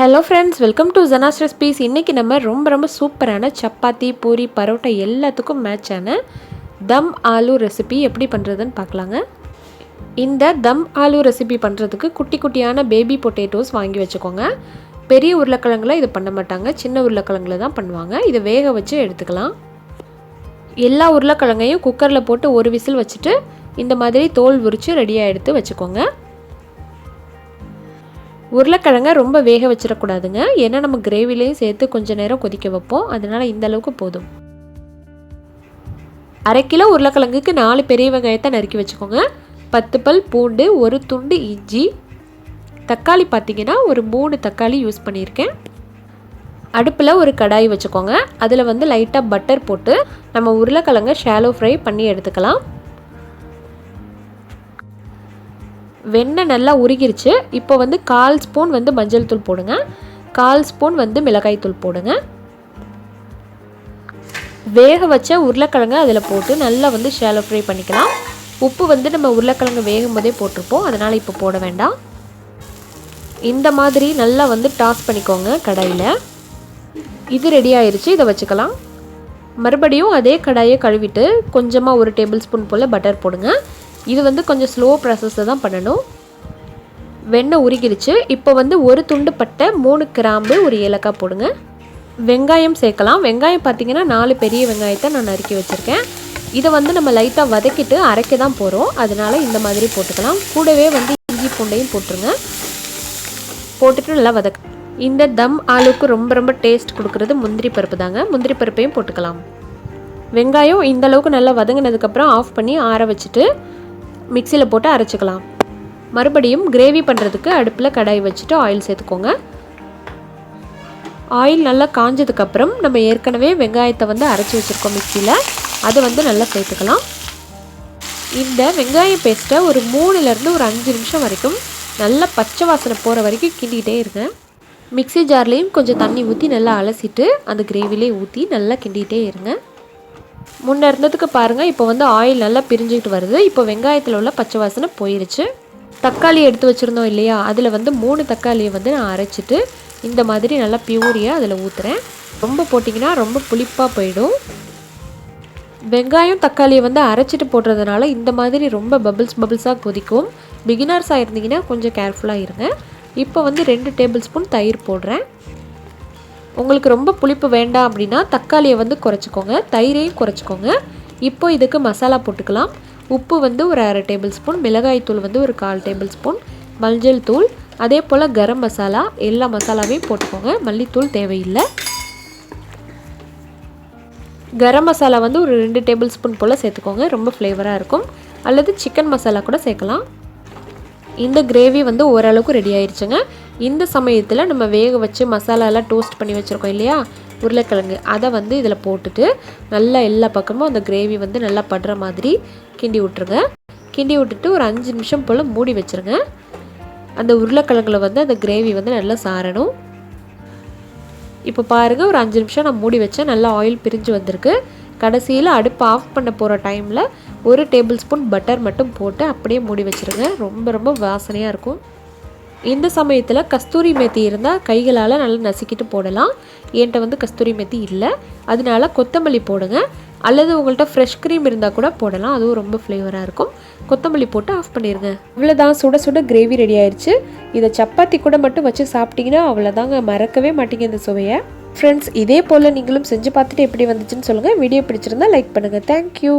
Hello friends, welcome to Janas recipes. இன்றைக்கி நம்ம ரொம்ப சூப்பரான சப்பாத்தி, பூரி, பரோட்டா எல்லாத்துக்கும் மேட்சான தம் ஆலு ரெசிபி எப்படி பண்ணுறதுன்னு பார்க்கலாங்க. இந்த தம் ஆலு ரெசிபி பண்ணுறதுக்கு குட்டி குட்டியான பேபி பொட்டேட்டோஸ் வாங்கி வச்சுக்கோங்க. பெரிய உருளைக்கிழங்குல இது பண்ண மாட்டாங்க, சின்ன உருளைக்கிழங்குல தான் பண்ணுவாங்க. இதை வேக வச்சு எடுத்துக்கலாம். எல்லா உருளைக்கிழங்கையும் குக்கரில் போட்டு ஒரு விசில் வச்சுட்டு இந்த மாதிரி தோல் உரித்து ரெடியாக எடுத்து வச்சுக்கோங்க. உருளைக்கிழங்க ரொம்ப வேக வச்சிடக்கூடாதுங்க, ஏன்னா நம்ம கிரேவிலையும் சேர்த்து கொஞ்சம் நேரம் கொதிக்க வைப்போம். அதனால் இந்த அளவுக்கு போதும். 1/2 கிலோ உருளைக்கிழங்குக்கு 4 பெரிய வெங்காயத்தை நறுக்கி வச்சுக்கோங்க. 10 பல் பூண்டு, ஒரு துண்டு இஞ்சி, தக்காளி பார்த்திங்கன்னா ஒரு 3 தக்காளி யூஸ் பண்ணியிருக்கேன். அடுப்பில் ஒரு கடாய் வச்சுக்கோங்க. அதில் லைட்டாக பட்டர் போட்டு நம்ம உருளைக்கிழங்க ஷாலோ ஃப்ரை பண்ணி எடுத்துக்கலாம். வெண்ணெய் நல்லா உருகிருச்சு. இப்போ 1/4 ஸ்பூன் மஞ்சள் தூள் போடுங்க, 1/4 ஸ்பூன் மிளகாய் தூள் போடுங்க. வேக வச்ச உருளைக்கிழங்கு அதில் போட்டு நல்லா ஷாலோ ஃப்ரை பண்ணிக்கலாம். உப்பு நம்ம உருளைக்கிழங்கு வேகும் போதே போட்டிருப்போம், அதனால் இப்போ போட வேண்டாம். இந்த மாதிரி நல்லா டாஸ் பண்ணிக்கோங்க கடாயில். இது ரெடி ஆயிடுச்சு, இதை வச்சுக்கலாம். மறுபடியும் அதே கடாயை கழுவிட்டு கொஞ்சமாக 1 டேபிள் ஸ்பூன் போல் பட்டர் போடுங்க. இது கொஞ்சம் ஸ்லோ ப்ராசஸை தான் பண்ணணும். வெண்ணெய் உருகிடுச்சு. இப்போ 1 துண்டு பட்டை, 3 கிராம்பு, 1 ஏலக்காய் போடுங்க. வெங்காயம் சேர்க்கலாம். வெங்காயம் பார்த்திங்கன்னா 4 பெரிய வெங்காயத்தை நான் நறுக்கி வச்சுருக்கேன். இதை நம்ம லைட்டாக வதக்கிட்டு அரைக்க தான் போகிறோம், அதனால் இந்த மாதிரி போட்டுக்கலாம். கூடவே இஞ்சி பூண்டையும் போட்டுருங்க. போட்டுட்டு நல்லா இந்த தம் ஆலுக்கு ரொம்ப டேஸ்ட் கொடுக்குறது முந்திரி பருப்பு தாங்க. முந்திரி பருப்பையும் போட்டுக்கலாம். வெங்காயம் இந்த அளவுக்கு நல்லா வதங்கினதுக்கப்புறம் ஆஃப் பண்ணி ஆற வச்சுட்டு மிக்சியில் போட்டு அரைச்சிக்கலாம். மறுபடியும் கிரேவி பண்ணுறதுக்கு அடுப்பில் கடாய் வச்சுட்டு ஆயில் சேர்த்துக்கோங்க. ஆயில் நல்லா காஞ்சதுக்கப்புறம் நம்ம ஏற்கனவே வெங்காயத்தை அரைச்சி வச்சுருக்கோம் மிக்சியில், அதை நல்லா சேர்த்துக்கலாம். இந்த வெங்காய பேஸ்ட்டை ஒரு 3லேருந்து ஒரு 5 நிமிஷம் வரைக்கும் நல்லா பச்சை வாசனை போகிற வரைக்கும் கிண்டிகிட்டே இருங்க. மிக்சி ஜார்லேயும் கொஞ்சம் தண்ணி ஊற்றி நல்லா அலசிட்டு அந்த கிரேவிலே ஊற்றி நல்லா கிண்டிகிட்டே இருங்க. முன்னே இருந்ததுக்கு பாருங்கள், இப்போ ஆயில் நல்லா பிரிஞ்சுக்கிட்டு வருது. இப்போ வெங்காயத்தில் உள்ள பச்சை வாசனை போயிடுச்சு. தக்காளி எடுத்து வச்சுருந்தோம் இல்லையா, அதில் 3 தக்காளியை நான் அரைச்சிட்டு இந்த மாதிரி நல்லா பியூரியாக அதில் ஊற்றுறேன். ரொம்ப போட்டிங்கன்னா ரொம்ப புளிப்பாக போயிடும். வெங்காயம் தக்காளியை அரைச்சிட்டு போடுறதுனால இந்த மாதிரி ரொம்ப பபிள்ஸாக கொதிக்கும். பிகினர்ஸாக இருந்தீங்கன்னா கொஞ்சம் கேர்ஃபுல்லாக இருங்க. இப்போ 2 டேபிள் ஸ்பூன் தயிர் போடுறேன். உங்களுக்கு ரொம்ப புளிப்பு வேண்டாம் அப்படின்னா தக்காளியை குறைச்சிக்கோங்க, தயிரையும் குறைச்சிக்கோங்க. இப்போ இதுக்கு மசாலா போட்டுக்கலாம். உப்பு ஒரு 1/2 டேபிள் ஸ்பூன், மிளகாய் தூள் ஒரு 1/4 டேபிள் ஸ்பூன், மஞ்சள் தூள், அதே போல் கரம் மசாலா, எல்லா மசாலாவையும் போட்டுக்கோங்க. மல்லித்தூள் தேவையில்லை. கரம் மசாலா ஒரு 2 டேபிள் ஸ்பூன் போல் சேர்த்துக்கோங்க, ரொம்ப ஃப்ளேவராக இருக்கும். அல்லது சிக்கன் மசாலா கூட சேர்க்கலாம். இந்த கிரேவி ஓரளவுக்கு ரெடி ஆயிடுச்சுங்க. இந்த சமயத்தில் நம்ம வேக வச்சு மசாலாலாம் டோஸ்ட் பண்ணி வச்சுருக்கோம் இல்லையா உருளைக்கிழங்கு, அதை இதில் போட்டுட்டு நல்லா எல்லா பக்கமும் அந்த கிரேவி நல்லா படுற மாதிரி கிண்டி விட்டுருங்க. கிண்டி விட்டுட்டு ஒரு 5 நிமிஷம் போல் மூடி வச்சுருங்க. அந்த உருளைக்கிழங்குல அந்த கிரேவி நல்லா சாரணும். இப்போ பாருங்கள், ஒரு 5 நிமிஷம் நான் மூடி வச்சேன், நல்லா ஆயில் பிரிஞ்சு வந்திருக்கு. கடைசியில் அடுப்பு ஆஃப் பண்ண போகிற டைமில் 1 டேபிள் ஸ்பூன் பட்டர் மட்டும் போட்டு அப்படியே மூடி வச்சுருங்க. ரொம்ப வாசனையாக இருக்கும். இந்த சமயத்தில் கஸ்தூரி மேத்தி இருந்தால் கைகளால் நல்லா நசுக்கிட்டு போடலாம். என்கிட்ட கஸ்தூரி மேத்தி இல்லை, அதனால கொத்தமல்லி போடுங்க. அல்லது உங்கள்கிட்ட ஃப்ரெஷ் க்ரீம் இருந்தால் கூட போடலாம், அதுவும் ரொம்ப ஃப்ளேவராக இருக்கும். கொத்தமல்லி போட்டு ஆஃப் பண்ணிடுங்க. அவ்வளோதான், சுட கிரேவி ரெடி ஆயிடுச்சு. இதை சப்பாத்தி கூட மட்டும் வச்சு சாப்பிட்டிங்கன்னா அவ்வளோதாங்க, மறக்கவே மாட்டீங்க இந்த சுவையை. ஃப்ரெண்ட்ஸ், இதே போல் நீங்களும் செஞ்சு பார்த்துட்டு எப்படி வந்துச்சுன்னு சொல்லுங்கள். வீடியோ பிடிச்சிருந்தா லைக் பண்ணுங்கள். தேங்க்யூ.